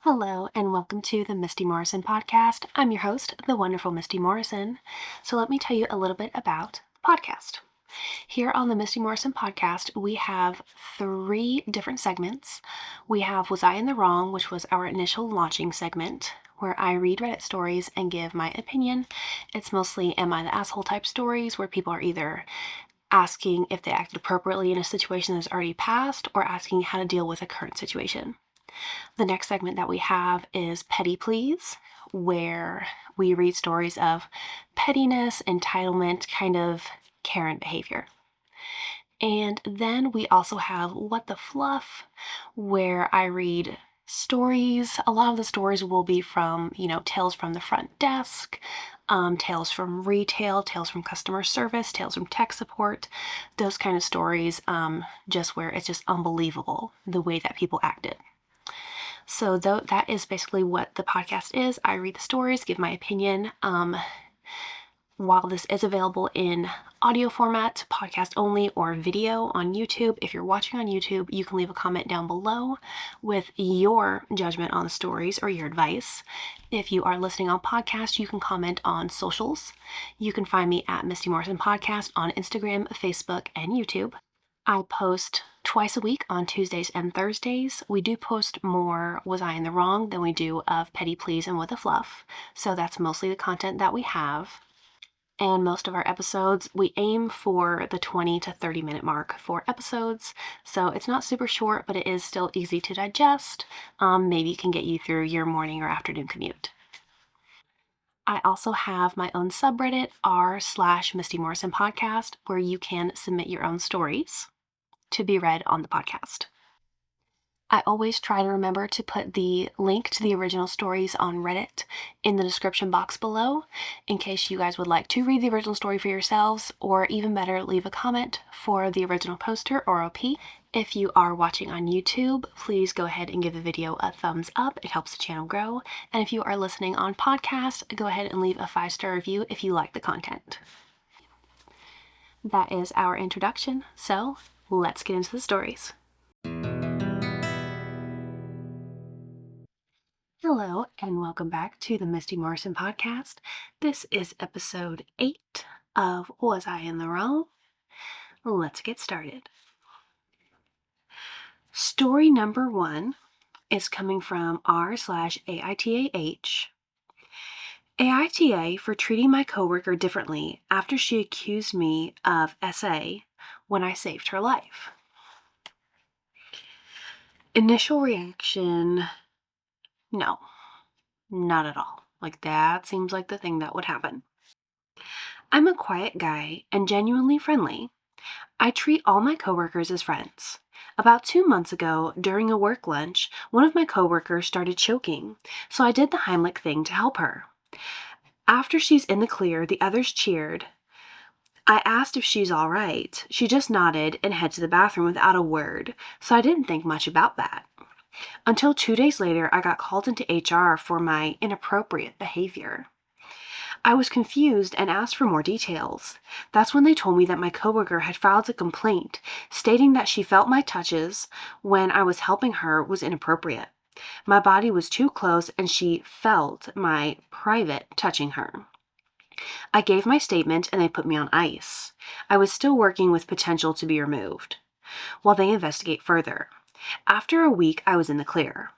Hello, and welcome to the Misty Morrison podcast. I'm your host, the wonderful Misty Morrison. So, let me tell you a little bit about the podcast. Here on the Misty Morrison podcast, we have 3 different segments. We have Was I in the Wrong, which was our initial launching segment, where I read Reddit stories and give my opinion. It's mostly Am I the Asshole type stories, where people are either asking if they acted appropriately in a situation that's already passed or asking how to deal with a current situation. The next segment that we have is Petty Please, where we read stories of pettiness, entitlement, kind of Karen behavior. And then we also have What the Fluff, where I read stories. A lot of the stories will be from, tales from the front desk, tales from retail, tales from customer service, tales from tech support, those kind of stories, just where it's just unbelievable the way that people acted. So that is basically what the podcast is. I read the stories, give my opinion. While this is available in audio format, podcast only, or video on YouTube, if you're watching on YouTube, you can leave a comment down below with your judgment on the stories or your advice. If you are listening on podcast, you can comment on socials. You can find me at Misty Morrison Podcast on Instagram, Facebook, and YouTube. I post twice a week on Tuesdays and Thursdays. We do post more Was I in the Wrong than we do of Petty Please and What the Fluff. So that's mostly the content that we have. And most of our episodes, we aim for the 20 to 30 minute mark for episodes. So it's not super short, but it is still easy to digest. Maybe it can get you through your morning or afternoon commute. I also have my own subreddit, r/Misty Morrison Podcast, where you can submit your own stories to be read on the podcast. I always try to remember to put the link to the original stories on Reddit in the description box below in case you guys would like to read the original story for yourselves, or even better, leave a comment for the original poster or OP. If you are watching on YouTube, please go ahead and give the video a thumbs up. It helps the channel grow. And if you are listening on podcast, go ahead and leave a 5-star review if you like the content. That is our introduction, so let's get into the stories. Hello, and welcome back to the Misty Morrison Podcast. This is episode 8 of Was I in the Wrong? Let's get started. Story number 1 is coming from r/AITA-H. AITA for treating my coworker differently after she accused me of SA when I saved her life. Initial reaction, no, not at all. Like, that seems like the thing that would happen. I'm a quiet guy and genuinely friendly. I treat all my coworkers as friends. About 2 months ago, during a work lunch, one of my coworkers started choking, so I did the Heimlich thing to help her. After she's in the clear, the others cheered. I asked if she's all right. She just nodded and headed to the bathroom without a word, so I didn't think much about that. Until 2 days later, I got called into HR for my inappropriate behavior. I was confused and asked for more details. That's when they told me that my coworker had filed a complaint stating that she felt my touches when I was helping her was inappropriate. My body was too close and she felt my private touching her. I gave my statement and they put me on ice. I was still working with potential to be removed while they investigate further. After a week, I was in the clear.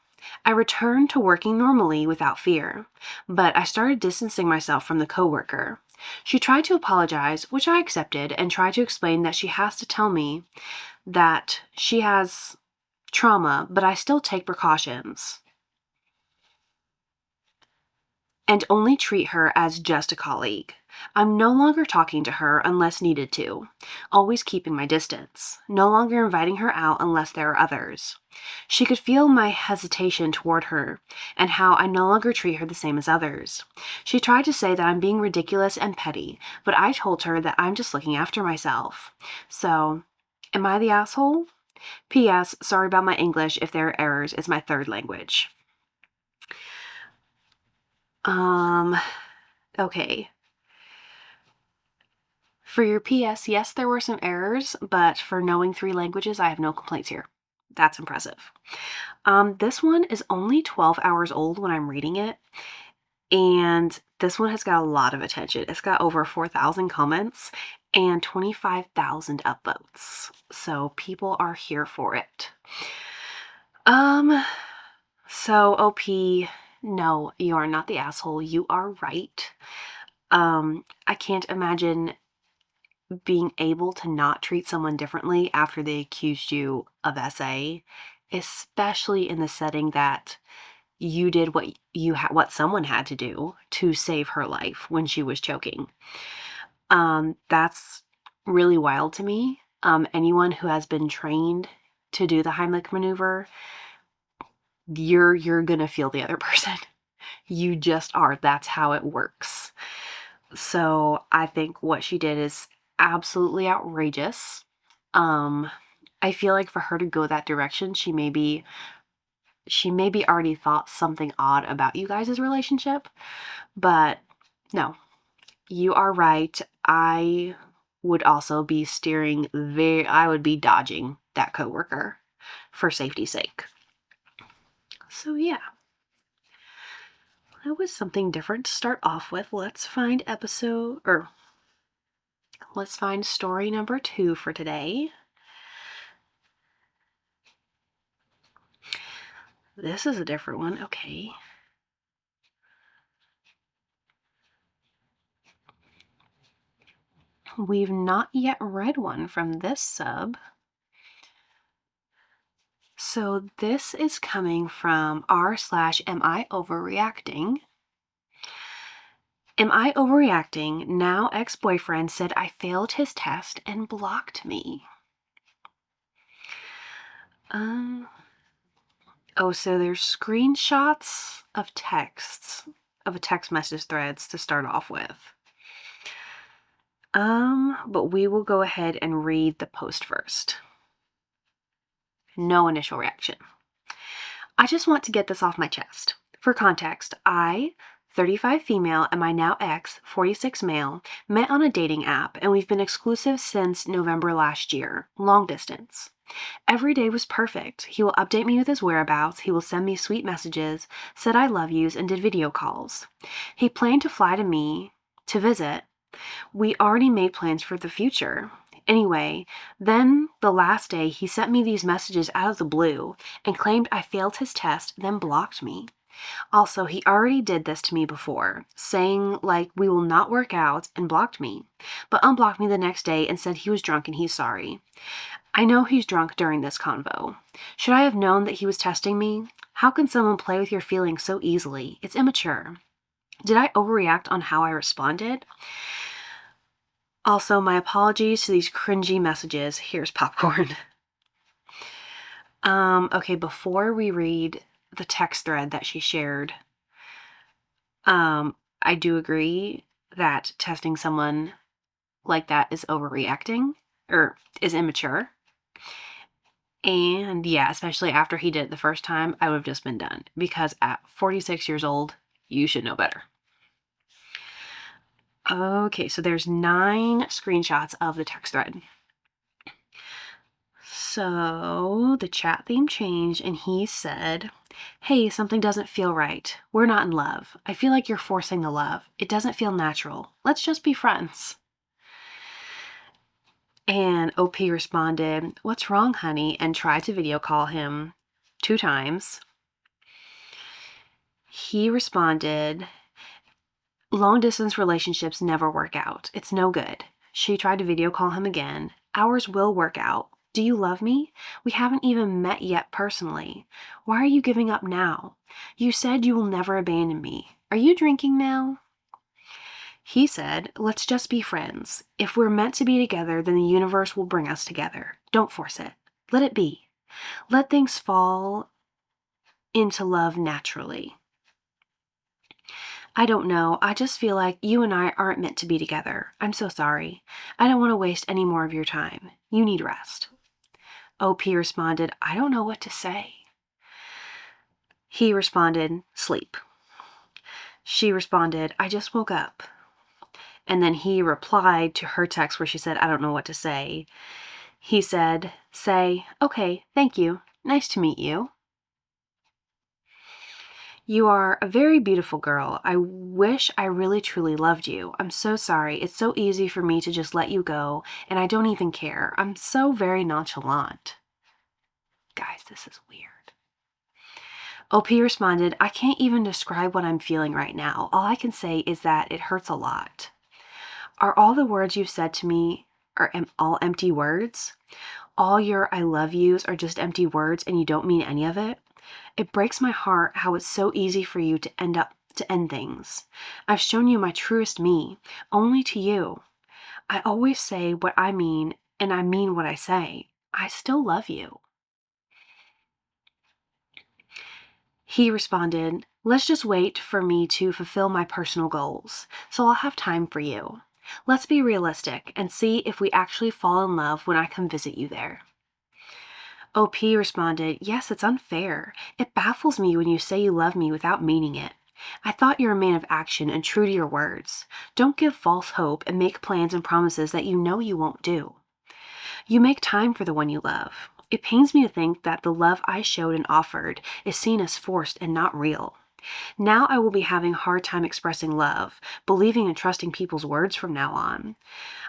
I returned to working normally without fear, but I started distancing myself from the coworker. She tried to apologize, which I accepted, and tried to explain that she has to tell me that she has trauma, but I still take precautions and only treat her as just a colleague. I'm no longer talking to her unless needed to, always keeping my distance, no longer inviting her out unless there are others. She could feel my hesitation toward her and how I no longer treat her the same as others. She tried to say that I'm being ridiculous and petty, but I told her that I'm just looking after myself. So, am I the asshole? P.S. Sorry about my English if there are errors. It's my 3rd language. Okay. For your PS, yes, there were some errors, but for knowing 3 languages, I have no complaints here. That's impressive. This one is only 12 hours old when I'm reading it, and this one has got a lot of attention. It's got over 4,000 comments and 25,000 upvotes. So people are here for it. So OP, no, you are not the asshole. You are right. I can't imagine being able to not treat someone differently after they accused you of SA, especially in the setting that you did what someone had to do to save her life when she was choking. That's really wild to me. Anyone who has been trained to do the Heimlich maneuver, you're gonna feel the other person. You just are. That's how it works. So I think what she did is absolutely outrageous. I feel like for her to go that direction, she maybe already thought something odd about you guys' relationship. But no, you are right. I would also be I would be dodging that coworker for safety's sake. So yeah. That was something different to start off with. Let's find story number 2 for today. This is a different one. Okay. We've not yet read one from this sub. So this is coming from r/am I overreacting? Am I overreacting? Now ex-boyfriend said I failed his test and blocked me. So there's screenshots of a text message threads to start off with. But we will go ahead and read the post first. No initial reaction. I just want to get this off my chest. For context, I, 35 female, and my now ex, 46 male, met on a dating app, and we've been exclusive since November last year, long distance. Every day was perfect. He will update me with his whereabouts, he will send me sweet messages, said I love yous, and did video calls. He planned to fly to me to visit. We already made plans for the future. Anyway, then the last day he sent me these messages out of the blue and claimed I failed his test, then blocked me. Also, he already did this to me before, saying like we will not work out and blocked me, but unblocked me the next day and said he was drunk and he's sorry. I know he's drunk during this convo. Should I have known that he was testing me? How can someone play with your feelings so easily? It's immature. Did I overreact on how I responded? Also, my apologies to these cringy messages. Here's popcorn. Okay, before we read the text thread that she shared, I do agree that testing someone like that is overreacting or is immature. And yeah, especially after he did it the first time, I would have just been done because at 46 years old, you should know better. Okay, so there's 9 screenshots of the text thread. So the chat theme changed and he said, hey, something doesn't feel right. We're not in love. I feel like you're forcing the love. It doesn't feel natural. Let's just be friends. And OP responded, what's wrong, honey? And tried to video call him 2 times. He responded, long distance relationships never work out. It's no good. She tried to video call him again. Ours will work out. Do you love me? We haven't even met yet personally. Why are you giving up now? You said you will never abandon me. Are you drinking now? He said, let's just be friends. If we're meant to be together, then the universe will bring us together. Don't force it. Let it be. Let things fall into love naturally. I don't know. I just feel like you and I aren't meant to be together. I'm so sorry. I don't want to waste any more of your time. You need rest. OP responded, I don't know what to say. He responded, sleep. She responded, I just woke up. And then he replied to her text where she said, I don't know what to say. He said, say, okay, thank you. Nice to meet you. You are a very beautiful girl. I wish I really truly loved you. I'm so sorry. It's so easy for me to just let you go, and I don't even care. I'm so very nonchalant. Guys, this is weird. OP responded, I can't even describe what I'm feeling right now. All I can say is that it hurts a lot. Are all the words you've said to me all empty words? All your I love yous are just empty words and you don't mean any of it? It breaks my heart how it's so easy for you to end things. I've shown you my truest me, only to you. I always say what I mean, and I mean what I say. I still love you. He responded, let's just wait for me to fulfill my personal goals, so I'll have time for you. Let's be realistic and see if we actually fall in love when I come visit you there. OP responded, yes, it's unfair. It baffles me when you say you love me without meaning it. I thought you're a man of action and true to your words. Don't give false hope and make plans and promises that you know you won't do. You make time for the one you love. It pains me to think that the love I showed and offered is seen as forced and not real. Now I will be having a hard time expressing love, believing and trusting people's words from now on.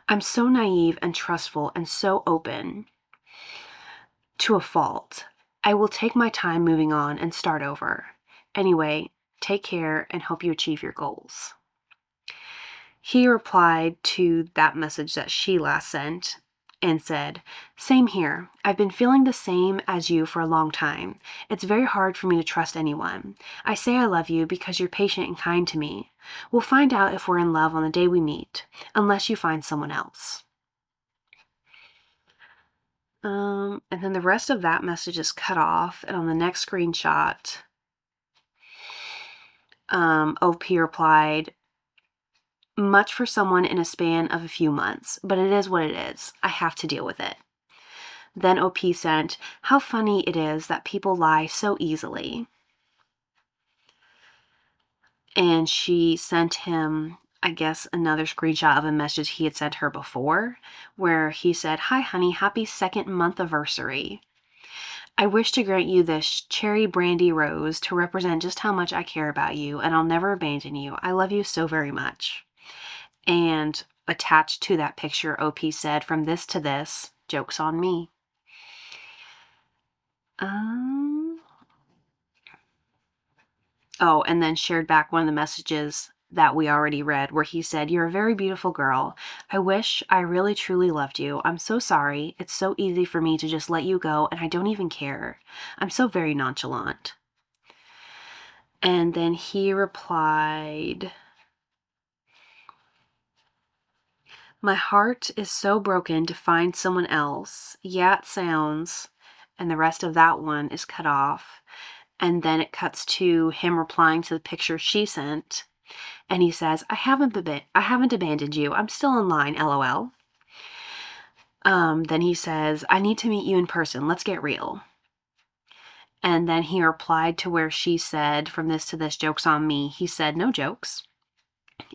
I'm so naive and trustful and so open to a fault. I will take my time moving on and start over. Anyway, take care and hope you achieve your goals. He replied to that message that she last sent and said, same here. I've been feeling the same as you for a long time. It's very hard for me to trust anyone. I say I love you because you're patient and kind to me. We'll find out if we're in love on the day we meet, unless you find someone else. And then the rest of that message is cut off. And on the next screenshot, OP replied, much for someone in a span of a few months, but it is what it is. I have to deal with it. Then OP sent, how funny it is that people lie so easily. And she sent him, I guess, another screenshot of a message he had sent her before, where he said, hi, honey, happy second month anniversary. I wish to grant you this cherry brandy rose to represent just how much I care about you, and I'll never abandon you. I love you so very much. And attached to that picture, OP said, from this to this, joke's on me. Oh, and then shared back one of the messages that we already read where he said, you're a very beautiful girl. I wish I really truly loved you. I'm so sorry. It's so easy for me to just let you go and I don't even care. I'm so very nonchalant. And then he replied, my heart is so broken to find someone else. Yeah, it sounds. And the rest of that one is cut off. And then it cuts to him replying to the picture she sent. And he says, I haven't abandoned you. I'm still in line, LOL. Then he says, I need to meet you in person. Let's get real. And then he replied to where she said, from this to this, joke's on me. He said, no jokes.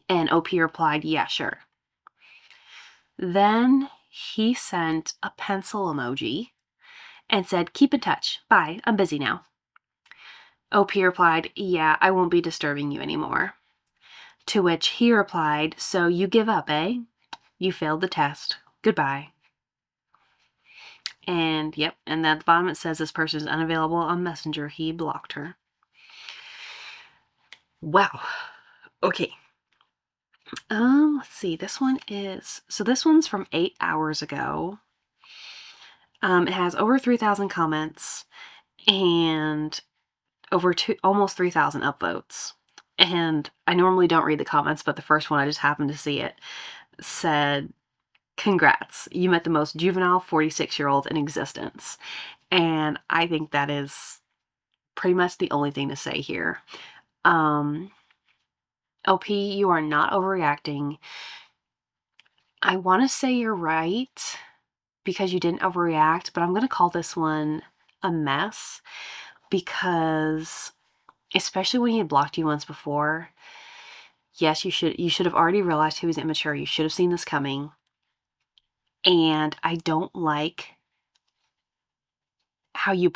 And OP replied, yeah, sure. Then he sent a pencil emoji and said, keep in touch. Bye. I'm busy now. OP replied, yeah, I won't be disturbing you anymore. To which he replied, so you give up, eh? You failed the test. Goodbye. And yep, and at the bottom it says this person is unavailable on Messenger. He blocked her. Wow. Okay. Let's see. This one's from 8 hours ago. It has over 3,000 comments and almost 3,000 upvotes. And I normally don't read the comments, but the first one, I just happened to see it, said, congrats, you met the most juvenile 46-year-old in existence. And I think that is pretty much the only thing to say here. OP, you are not overreacting. I want to say you're right because you didn't overreact, but I'm going to call this one a mess because, especially when he had blocked you once before, yes, you should have already realized he was immature. You should have seen this coming. And I don't like how you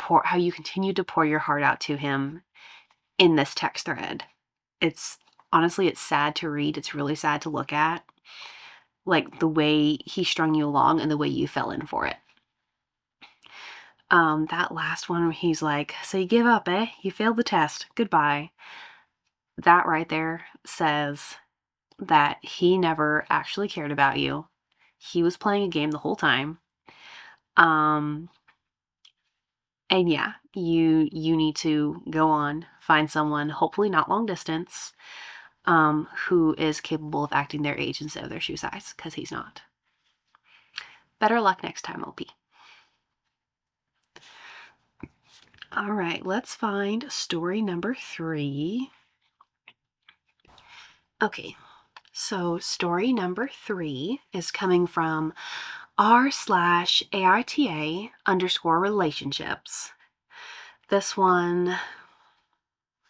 continue to pour your heart out to him in this text thread. It's honestly, it's sad to read. It's really sad to look at, like the way he strung you along and the way you fell in for it. That last one, he's like, so you give up, eh? You failed the test. Goodbye. That right there says that he never actually cared about you. He was playing a game the whole time. And yeah, you need to go on, find someone, hopefully not long distance, who is capable of acting their age instead of their shoe size, because he's not. Better luck next time, OP. All right, let's find story number 3. Okay, so story number 3 is coming from r/AITA_relationships. This one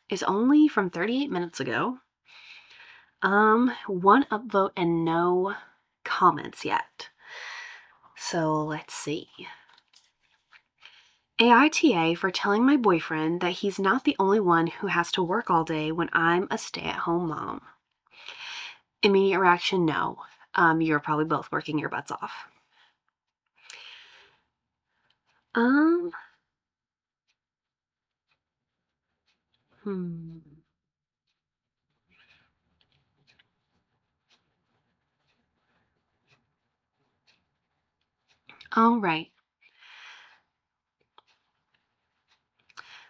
is only from 38 minutes ago. 1 upvote and no comments yet. So let's see. AITA for telling my boyfriend that he's not the only one who has to work all day when I'm a stay-at-home mom. Immediate reaction, no. You're probably both working your butts off. All right.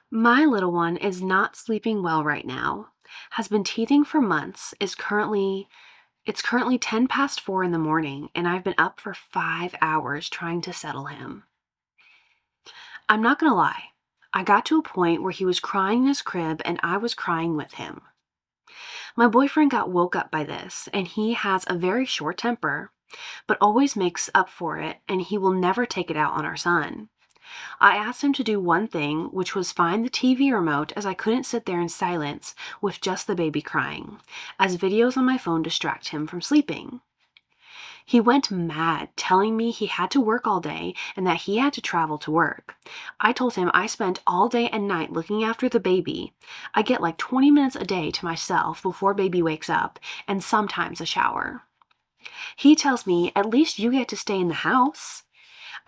My little one is not sleeping well right now, has been teething for months, it's currently 4:10 in the morning, and I've been up for 5 hours trying to settle him. I'm not gonna lie, I got to a point where he was crying in his crib and I was crying with him. My boyfriend got woke up by this, and he has a very short temper, but always makes up for it, and he will never take it out on our son. I asked him to do one thing, which was find the TV remote, as I couldn't sit there in silence with just the baby crying, as videos on my phone distract him from sleeping. He went mad, telling me he had to work all day and that he had to travel to work. I told him I spent all day and night looking after the baby. I get like 20 minutes a day to myself before baby wakes up, and sometimes a shower. He tells me, at least you get to stay in the house.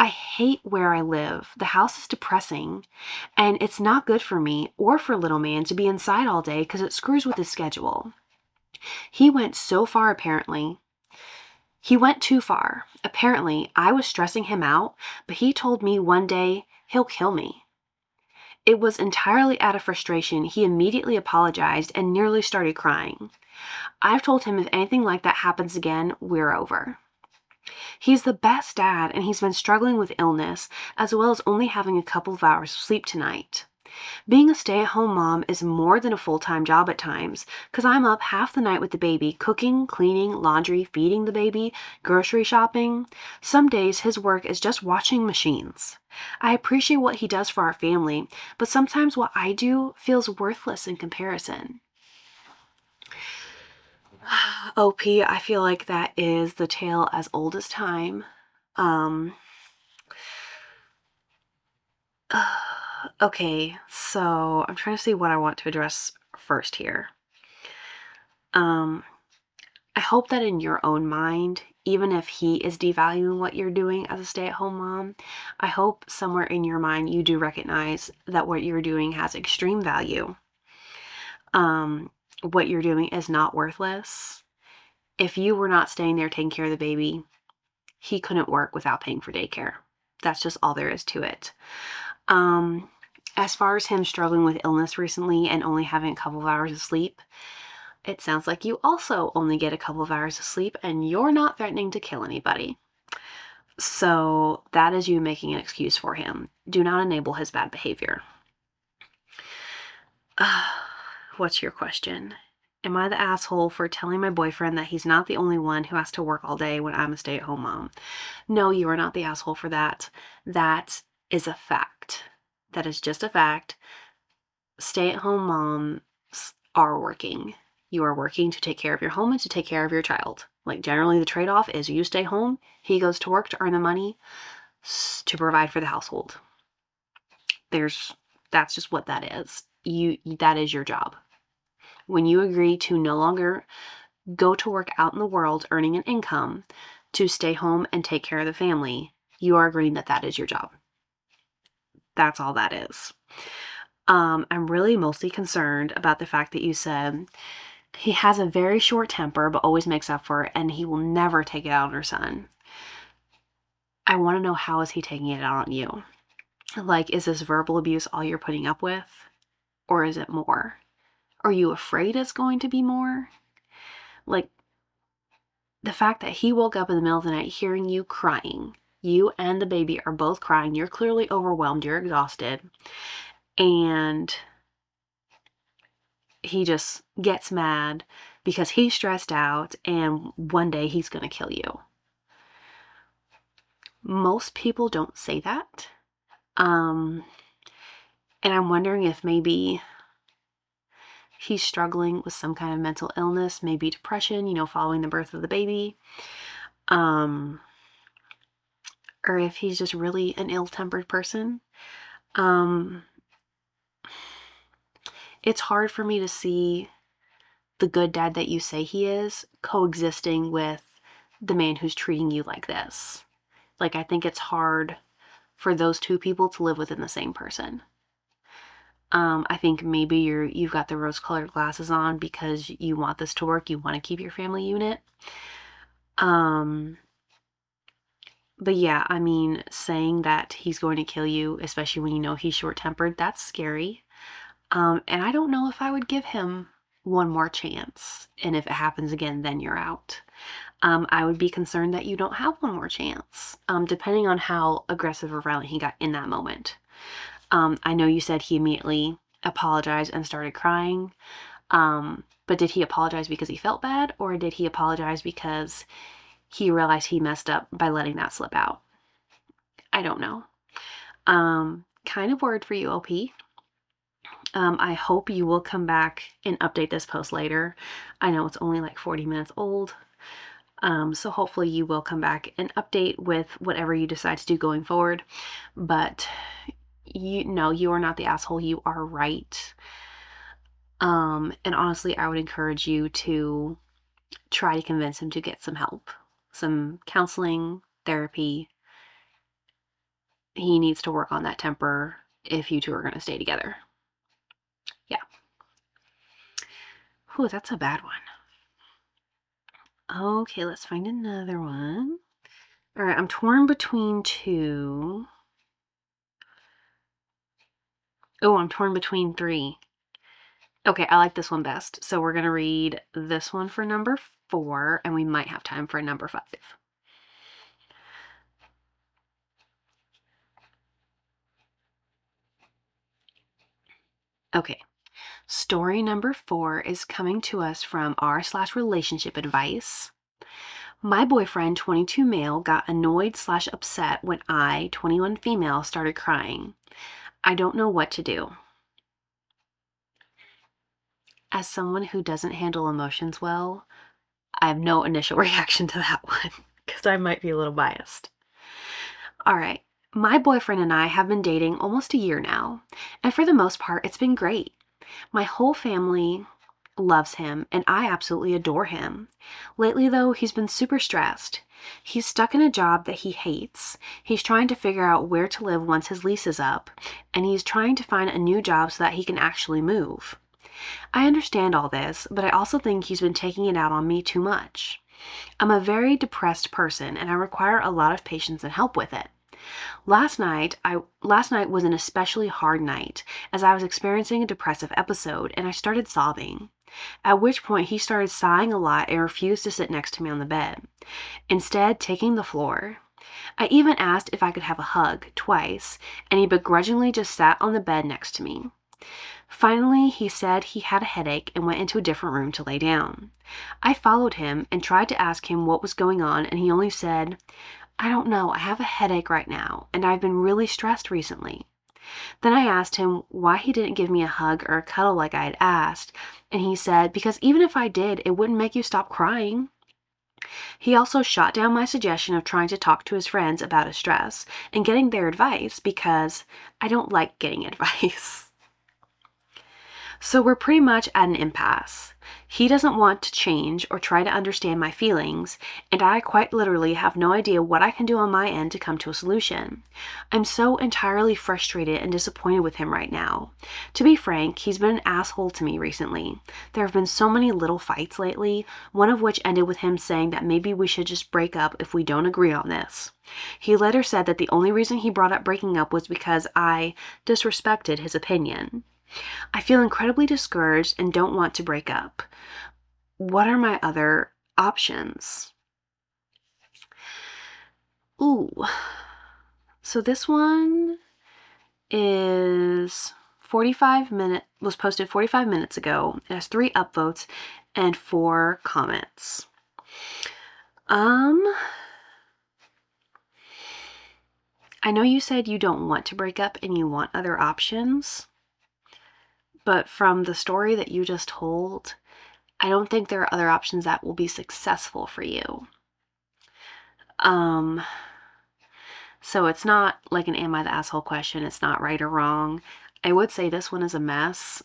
I hate where I live. The house is depressing, and it's not good for me or for little man to be inside all day because it screws with his schedule. He went so far, apparently. He went too far. Apparently, I was stressing him out, but he told me one day he'll kill me. It was entirely out of frustration. He immediately apologized and nearly started crying. I've told him if anything like that happens again, we're over. He's the best dad, and he's been struggling with illness, as well as only having a couple of hours of sleep tonight. Being a stay-at-home mom is more than a full-time job at times, because I'm up half the night with the baby, cooking, cleaning, laundry, feeding the baby, grocery shopping. Some days his work is just washing machines. I appreciate what he does for our family, but sometimes what I do feels worthless in comparison. OP, I feel like that is the tale as old as time. Okay, so I'm trying to see what I want to address first here. I hope that in your own mind, even if he is devaluing what you're doing as a stay-at-home mom, I hope somewhere in your mind you do recognize that what you're doing has extreme value. What you're doing is not worthless. If you were not staying there taking care of the baby, he couldn't work without paying for daycare. That's just all there is to it. As far as him struggling with illness recently and only having a couple of hours of sleep, it sounds like you also only get a couple of hours of sleep and you're not threatening to kill anybody. So that is you making an excuse for him. Do not enable his bad behavior. What's your question? Am I the asshole for telling my boyfriend that he's not the only one who has to work all day when I'm a stay-at-home mom? No, you are not the asshole for that. That is a fact. That is just a fact. Stay-at-home moms are working. You are working to take care of your home and to take care of your child. Like, generally the trade-off is you stay home, he goes to work to earn the money to provide for the household. That's just what that is. That is your job. When you agree to no longer go to work out in the world earning an income to stay home and take care of the family, you are agreeing that that is your job. That's all that is. I'm really mostly concerned about the fact that you said he has a very short temper but always makes up for it, and he will never take it out on her son. I want to know, how is he taking it out on you? Like, is this verbal abuse all you're putting up with? Or is it more? Are you afraid it's going to be more? Like, the fact that he woke up in the middle of the night hearing you crying. You and the baby are both crying. You're clearly overwhelmed. You're exhausted. And he just gets mad because he's stressed out, and one day he's going to kill you. Most people don't say that. And I'm wondering if maybe he's struggling with some kind of mental illness, maybe depression, following the birth of the baby. Or if he's just really an ill-tempered person. It's hard for me to see the good dad that you say he is coexisting with the man who's treating you like this. Like, I think it's hard for those two people to live within the same person. I think maybe you've got the rose-colored glasses on because you want this to work. You want to keep your family unit. But yeah, I mean, saying that he's going to kill you, especially when you know he's short-tempered, that's scary. And I don't know if I would give him one more chance. And if it happens again, then you're out. I would be concerned that you don't have one more chance, depending on how aggressive or violent he got in that moment. I know you said he immediately apologized and started crying. But did he apologize because he felt bad, or did he apologize because he realized he messed up by letting that slip out? I don't know. Kind of worried for you, LP. I hope you will come back and update this post later. I know it's only like 40 minutes old. So hopefully you will come back and update with whatever you decide to do going forward. But you are not the asshole. You are right. And honestly, I would encourage you to try to convince him to get some help, some counseling, therapy. He needs to work on that temper if you two are going to stay together. Yeah. Whew, that's a bad one. Okay, let's find another one. All right, I'm torn between two. Oh, I'm torn between three. Okay, I like this one best. So we're going to read this one for number 4, and we might have time for number 5. Okay, story number 4 is coming to us from r/relationship advice. My boyfriend, 22 male, got annoyed/upset when I, 21 female, started crying. I don't know what to do. As someone who doesn't handle emotions well, I have no initial reaction to that one because I might be a little biased. All right. My boyfriend and I have been dating almost a year now, and for the most part, it's been great. My whole family loves him, and I absolutely adore him. Lately, though, he's been super stressed. He's stuck in a job that he hates. He's trying to figure out where to live once his lease is up, and he's trying to find a new job so that he can actually move. I understand all this, but I also think he's been taking it out on me too much. I'm a very depressed person, and I require a lot of patience and help with it. Last night was an especially hard night, as I was experiencing a depressive episode, and I started sobbing. At which point he started sighing a lot and refused to sit next to me on the bed, instead taking the floor. I even asked if I could have a hug twice, and he begrudgingly just sat on the bed next to me. Finally, he said he had a headache and went into a different room to lay down. I followed him and tried to ask him what was going on, and he only said, "I don't know, I have a headache right now, and I've been really stressed recently." Then I asked him why he didn't give me a hug or a cuddle like I had asked, and he said, "Because even if I did, it wouldn't make you stop crying." He also shot down my suggestion of trying to talk to his friends about his stress and getting their advice because I don't like getting advice. So we're pretty much at an impasse. He doesn't want to change or try to understand my feelings, and I quite literally have no idea what I can do on my end to come to a solution. I'm so entirely frustrated and disappointed with him right now. To be frank, he's been an asshole to me recently. There have been so many little fights lately, one of which ended with him saying that maybe we should just break up if we don't agree on this. He later said that the only reason he brought up breaking up was because I disrespected his opinion. I feel incredibly discouraged and don't want to break up. What are my other options? Ooh. So this one was posted 45 minutes ago. It has 3 upvotes and 4 comments. I know you said you don't want to break up and you want other options. But from the story that you just told, I don't think there are other options that will be successful for you. So it's not like an am I the asshole question. It's not right or wrong. I would say this one is a mess.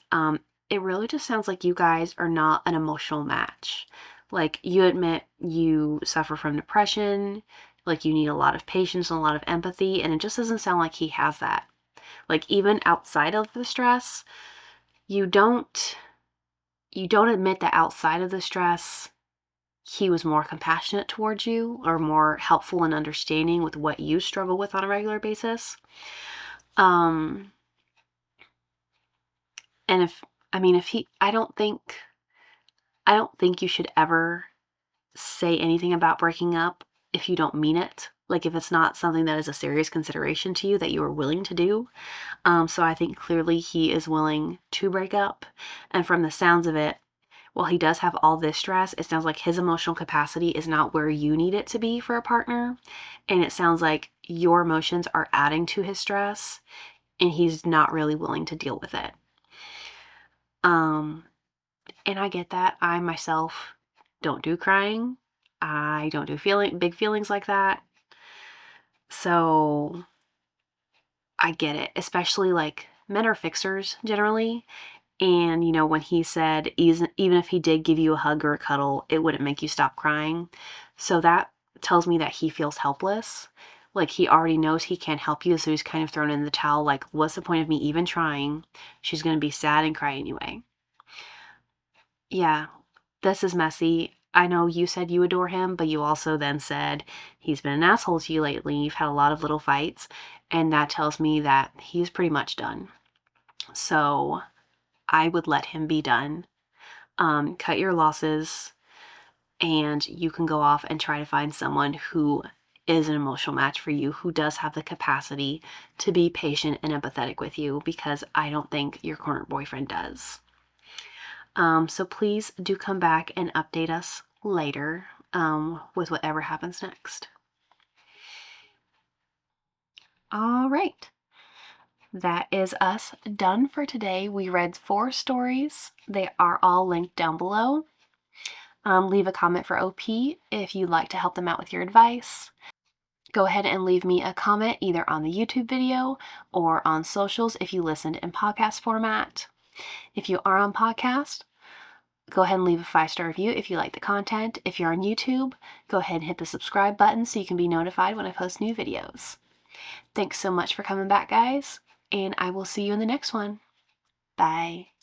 It really just sounds like you guys are not an emotional match. Like, you admit you suffer from depression, like you need a lot of patience and a lot of empathy, and it just doesn't sound like he has that. Like, even outside of the stress, you don't admit that outside of the stress, he was more compassionate towards you or more helpful and understanding with what you struggle with on a regular basis. And I don't think you should ever say anything about breaking up if you don't mean it. Like, if it's not something that is a serious consideration to you that you are willing to do. So I think clearly he is willing to break up. And from the sounds of it, while he does have all this stress, it sounds like his emotional capacity is not where you need it to be for a partner. And it sounds like your emotions are adding to his stress and he's not really willing to deal with it. And I get that. I myself don't do crying. I don't do big feelings like that. So I get it, especially like men are fixers generally. And, when he said even if he did give you a hug or a cuddle, it wouldn't make you stop crying. So that tells me that he feels helpless. Like, he already knows he can't help you, so he's kind of thrown in the towel, like, what's the point of me even trying? She's going to be sad and cry anyway. Yeah, this is messy. I know you said you adore him, but you also then said he's been an asshole to you lately. You've had a lot of little fights, and that tells me that he's pretty much done. So I would let him be done. Cut your losses, and you can go off and try to find someone who is an emotional match for you, who does have the capacity to be patient and empathetic with you, because I don't think your current boyfriend does. So please do come back and update us later with whatever happens next. All right. That is us done for today. We read 4 stories. They are all linked down below. Leave a comment for OP if you'd like to help them out with your advice. Go ahead and leave me a comment either on the YouTube video or on socials if you listened in podcast format. If you are on podcast, go ahead and leave a 5-star review if you like the content. If you're on YouTube, go ahead and hit the subscribe button so you can be notified when I post new videos. Thanks so much for coming back, guys, and I will see you in the next one. Bye.